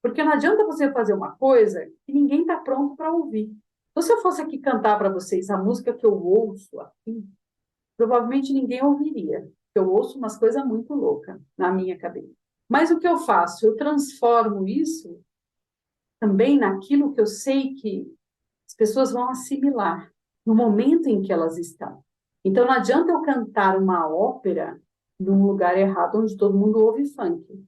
Porque não adianta você fazer uma coisa que ninguém está pronto para ouvir. Então, se eu fosse aqui cantar para vocês a música que eu ouço aqui, provavelmente ninguém ouviria. Eu ouço umas coisas muito loucas na minha cabeça. Mas o que eu faço? Eu transformo isso também naquilo que eu sei que as pessoas vão assimilar no momento em que elas estão. Então, não adianta eu cantar uma ópera num lugar errado onde todo mundo ouve funk.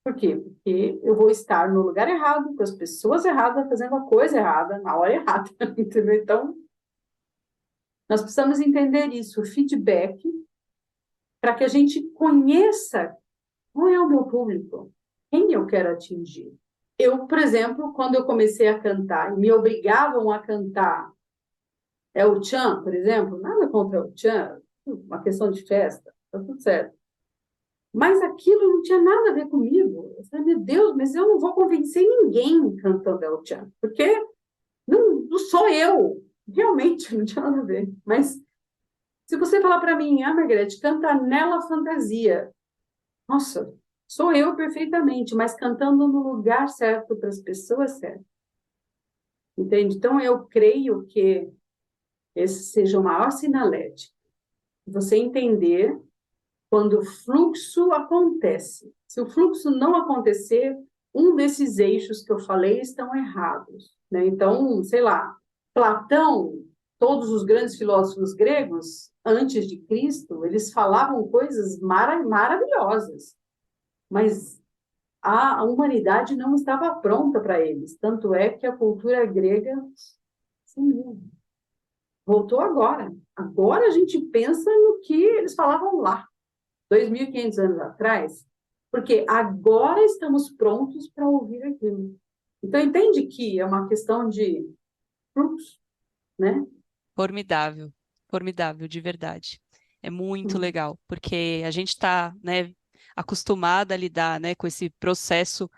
Por quê? Porque eu vou estar no lugar errado, com as pessoas erradas, fazendo a coisa errada, na hora errada, entendeu? Então, nós precisamos entender isso, o feedback, para que a gente conheça qual é o meu público, quem eu quero atingir. Eu, por exemplo, quando eu comecei a cantar e me obrigavam a cantar El Chan, por exemplo, nada contra o Chan, uma questão de festa, tá tudo certo. Mas aquilo não tinha nada a ver comigo. Eu falei, meu Deus, mas eu não vou convencer ninguém cantando El Chan, porque não sou eu. Realmente, não tinha nada a ver. Mas se você falar para mim, Margarete, canta Nela Fantasia. Nossa, sou eu perfeitamente, mas cantando no lugar certo, para as pessoas certas. Entende? Então, eu creio que esse seja o maior sinalete. Você entender quando o fluxo acontece. Se o fluxo não acontecer, um desses eixos que eu falei estão errados, né? Então, sei lá, Platão, todos os grandes filósofos gregos, antes de Cristo, eles falavam coisas maravilhosas, mas a humanidade não estava pronta para eles. Tanto é que a cultura grega sumiu. Voltou agora. Agora a gente pensa no que eles falavam lá. 2.500 anos atrás, porque agora estamos prontos para ouvir aquilo. Então, entende que é uma questão de fluxo, né? Formidável, formidável, de verdade. É muito legal, porque a gente está, né, acostumada a lidar, né, com esse processo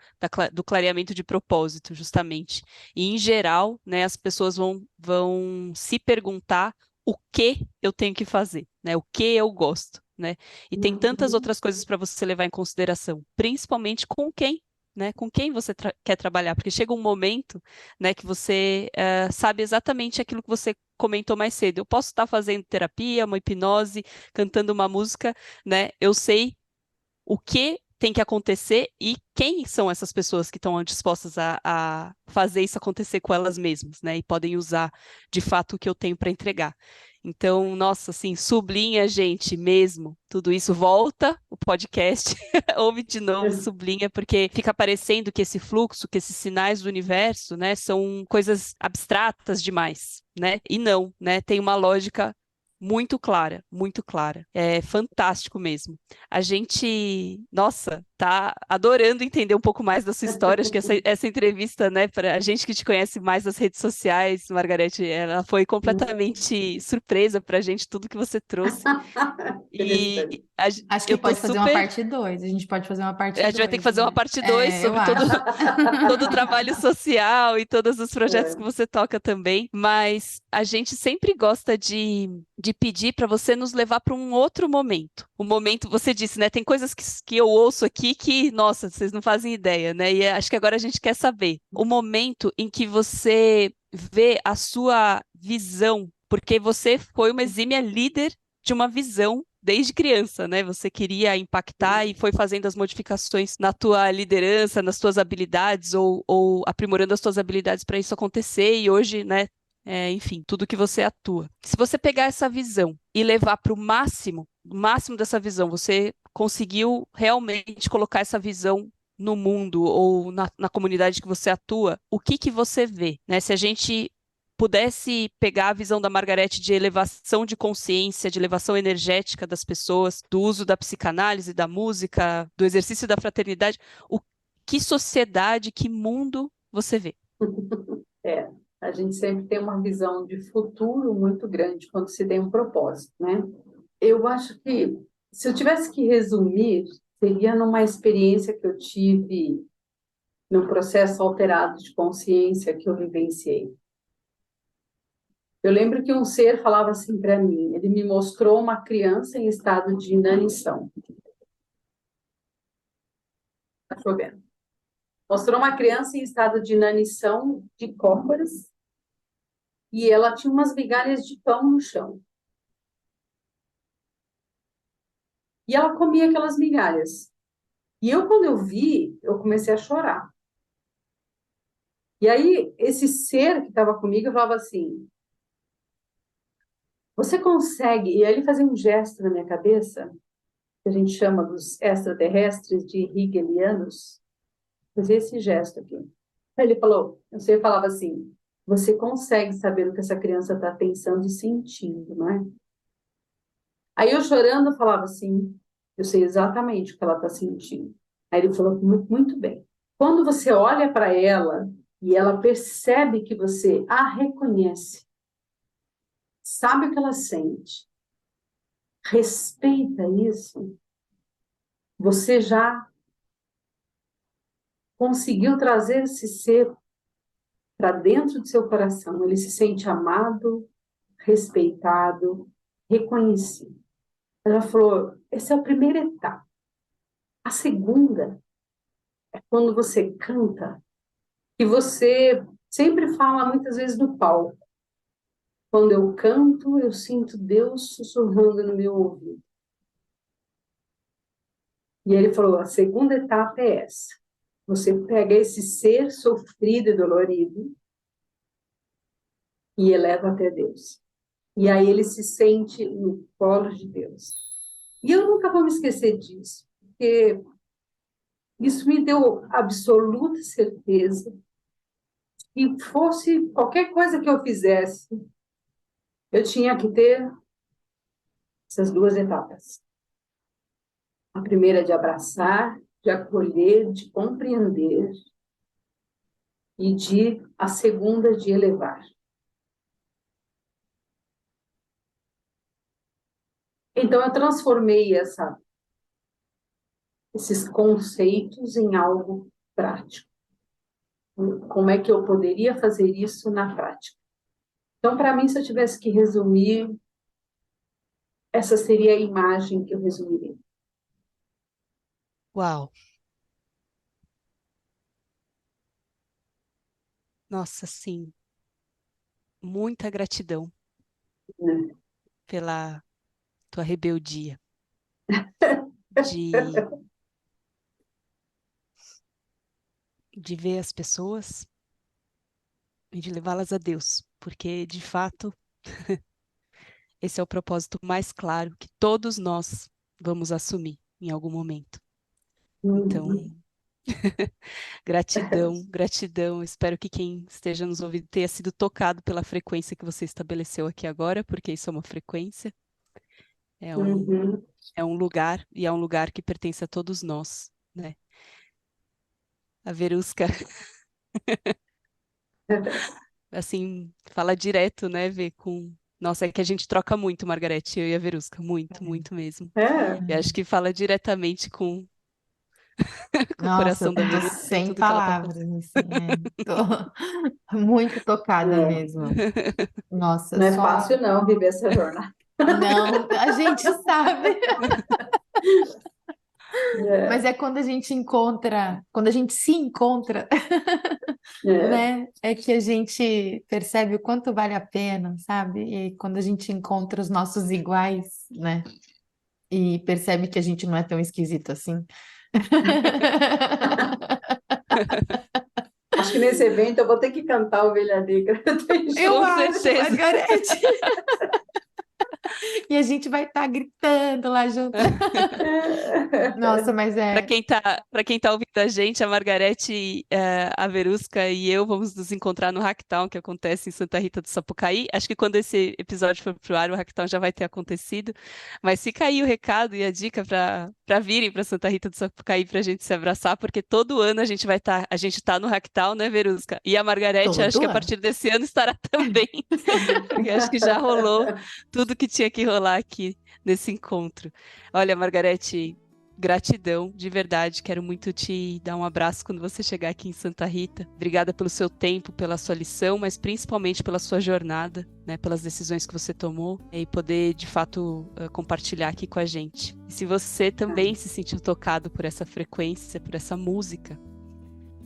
do clareamento de propósito, justamente. E, em geral, né, as pessoas vão se perguntar o que eu tenho que fazer, né, o que eu gosto, né? E tem tantas Uhum. outras coisas para você levar em consideração, principalmente com quem. Né, com quem você quer trabalhar, porque chega um momento, né, que você sabe exatamente aquilo que você comentou mais cedo. Eu posso estar fazendo terapia, uma hipnose, cantando uma música, né? Eu sei o que tem que acontecer e quem são essas pessoas que estão dispostas a fazer isso acontecer com elas mesmas, né? E podem usar de fato o que eu tenho para entregar. Então, nossa, assim, sublinha, gente, mesmo. Tudo isso volta o podcast, ouve de novo, sublinha, porque fica parecendo que esse fluxo, que esses sinais do universo, né, são coisas abstratas demais, né? E não, né? Tem uma lógica muito clara, muito clara. É fantástico mesmo. A gente, nossa, tá adorando entender um pouco mais da sua história. Acho que essa entrevista, né, para a gente que te conhece mais nas redes sociais, Margarete, ela foi completamente surpresa para a gente, tudo que você trouxe. E Interessante. Acho que eu tô pode fazer uma super. parte 2. A gente pode fazer uma parte A gente vai ter que 2, fazer uma né? parte 2 Eu sobre todo, acho. todo o trabalho social e todos os projetos que É. você toca também, mas a gente sempre gosta de pedir para você nos levar para um outro momento. O momento, você disse, né? Tem coisas que eu ouço aqui que, nossa, vocês não fazem ideia, né? E acho que agora a gente quer saber o momento em que você vê a sua visão, porque você foi uma exímia líder de uma visão desde criança, né? Você queria impactar e foi fazendo as modificações na tua liderança, nas tuas habilidades ou aprimorando as tuas habilidades para isso acontecer e hoje, né? Enfim, tudo que você atua. Se você pegar essa visão e levar para o máximo dessa visão, você conseguiu realmente colocar essa visão no mundo ou na comunidade que você atua, o que que você vê, né? Se a gente pudesse pegar a visão da Margarete de elevação de consciência, de elevação energética das pessoas, do uso da psicanálise, da música, do exercício da fraternidade, que sociedade, que mundo você vê? É, a gente sempre tem uma visão de futuro muito grande quando se tem um propósito, né? Eu acho que, se eu tivesse que resumir, seria numa experiência que eu tive, num processo alterado de consciência que eu vivenciei. Eu lembro que um ser falava assim para mim, ele me mostrou uma criança em estado de inanição. Tá chovendo. Mostrou uma criança em estado de inanição de cócoras e ela tinha umas migalhas de pão no chão. E ela comia aquelas migalhas. E eu, quando eu vi, eu comecei a chorar. E aí, esse ser que estava comigo falava assim: você consegue. E aí, ele fazia um gesto na minha cabeça, que a gente chama dos extraterrestres de hegelianos. Fazia esse gesto aqui. Aí ele falou: você falava assim, você consegue saber o que essa criança está pensando e sentindo, não é? Aí eu chorando, eu falava assim: eu sei exatamente o que ela está sentindo. Aí ele falou: muito bem. Quando você olha para ela e ela percebe que você a reconhece, sabe o que ela sente, respeita isso, você já conseguiu trazer esse ser para dentro do seu coração. Ele se sente amado, respeitado, reconhecido. Ela falou: essa é a primeira etapa. A segunda é quando você canta, e você sempre fala muitas vezes no palco. Quando eu canto, eu sinto Deus sussurrando no meu ouvido. E ele falou: a segunda etapa é essa. Você pega esse ser sofrido e dolorido e eleva até Deus. E aí ele se sente no colo de Deus. E eu nunca vou me esquecer disso, porque isso me deu absoluta certeza que fosse qualquer coisa que eu fizesse, eu tinha que ter essas duas etapas. A primeira de abraçar, de acolher, de compreender, e a segunda de elevar. Então eu transformei esses conceitos em algo prático. Como é que eu poderia fazer isso na prática? Então, para mim, se eu tivesse que resumir, essa seria a imagem que eu resumiria. Uau! Nossa, sim. Muita gratidão Né? pela tua rebeldia de de ver as pessoas e de levá-las a Deus, porque, de fato, esse é o propósito mais claro que todos nós vamos assumir em algum momento. Então, Uhum. gratidão, gratidão. Espero que quem esteja nos ouvindo tenha sido tocado pela frequência que você estabeleceu aqui agora, porque isso é uma frequência, é um, Uhum. é um lugar, e é um lugar que pertence a todos nós, né? A Verusca, assim, fala direto, né, Vê, com... Nossa, é que a gente troca muito, Margarete, eu e a Verusca, muito, muito mesmo. É. E acho que fala diretamente com o Nossa, coração eu da tô Verusca e sem tudo que ela tá palavras, fazendo. assim, tô muito tocada É. mesmo. Nossa, Não é só fácil não viver essa jornada. não, a gente sabe, mas É, é quando a gente encontra, quando a gente se encontra, é. né? É que a gente percebe o quanto vale a pena, sabe? E quando a gente encontra os nossos iguais, né? E percebe que a gente não é tão esquisito assim. Acho que nesse evento eu vou ter que cantar Ovelha Negra. Tem Eu Com jeito. acho, certeza. Margarete. E a gente vai estar gritando lá junto. Nossa, mas Para é para quem tá ouvindo a gente, a Margarete, a Verusca e eu vamos nos encontrar no Hacktown, que acontece em Santa Rita do Sapucaí. Acho que quando esse episódio for pro ar, o Hacktown já vai ter acontecido. Mas fica aí o recado e a dica para virem para Santa Rita do Sapucaí para a gente se abraçar, porque todo ano a gente tá no Hacktown, né, Verusca? E a Margarete, acho todo que a ano. partir desse ano estará também, porque acho que já rolou tudo que tinha que rolar aqui nesse encontro. Olha, Margarete, gratidão, de verdade. Quero muito te dar um abraço quando você chegar aqui em Santa Rita. Obrigada pelo seu tempo, pela sua lição, mas principalmente pela sua jornada, né, pelas decisões que você tomou e poder, de fato, compartilhar aqui com a gente. E se você também se sentiu tocado por essa frequência, por essa música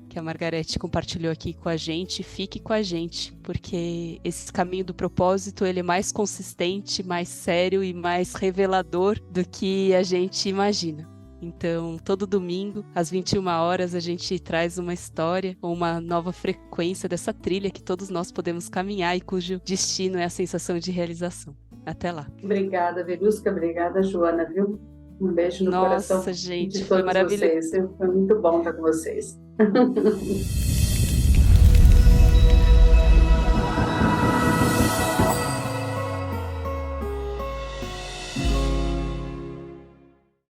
que a Margarete compartilhou aqui com a gente, fique com a gente, porque esse caminho do propósito, ele é mais consistente, mais sério e mais revelador do que a gente imagina. Então, todo domingo, às 21 horas, a gente traz uma história ou uma nova frequência dessa trilha que todos nós podemos caminhar e cujo destino é a sensação de realização. Até lá. Obrigada, Verusca. Obrigada, Joana, viu? Um beijo no Nossa, coração gente, de foi todos maravilhoso. vocês. Foi muito bom estar com vocês.